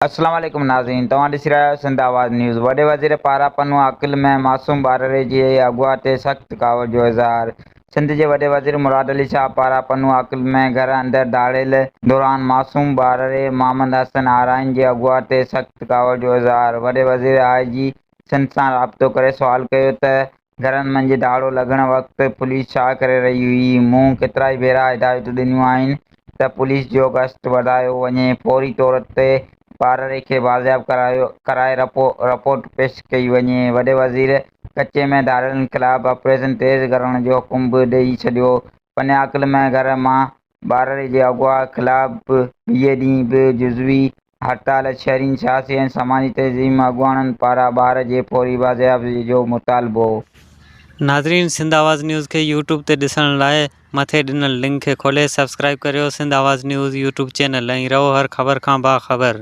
अस्सलाम वालेकुम नाज़रीन, तव्हां ॾिसी रहिया आहियो सिंध आवाज़ न्यूज़। वॾे वज़ीर पारां पन्नू अक़िल में मासूम ॿारड़े जे अगवा ते सख़्त कावड़ जो इज़हार। सिंध जे वॾे वज़ीर मुराद अली शाह पारां पन्नू अक़िल में घर अंदरि दाड़ियल दौरान मासूम ॿारड़े मोहम्मद हसन आराइन जे अगवा ते सख़्त कावड़ जो इज़हार। वॾे वज़ीर IG सिंध सां राबितो करे सुवाल कयो त घरनि मंझि दाड़ो लॻण वक़्तु पुलिस छा करे रही हुई। मूं केतिरा ई भेरा हिदायतूं ॾिनियूं आहिनि त पुलिस जो गश्त वधायो वञे, फौरी तौर ते ॿारड़े खे बाज़ियाब कराए रिपोर्ट पेश कई वञे। वॾे वज़ीर कचे में दाड़ियलनि ख़िलाफ़ ऑपरेशन तेज़ करण जो हुकुम बि ॾेई छॾियो। पन्ने अक़िल में घर मां ॿारड़े जे अगवा ख़िलाफ़ ॿिए ॾींहुं बि जुज़वी हड़ताल। शहरी सियासी ऐं समाजी तंज़ीम अॻुवाननि पारां ॿार जे फौरी बाज़ियाबी जो मुतालबो। नाज़रीन, सिंध आवाज़ न्यूज़ के यूट्यूब ते ॾिसण लाइ मथे ॾिनल लिंक खे खोले सब्सक्राइब करियो सिंध आवाज़ न्यूज़ यूट्यूब चैनल ऐं रहो हर ख़बर खां बाख़बर।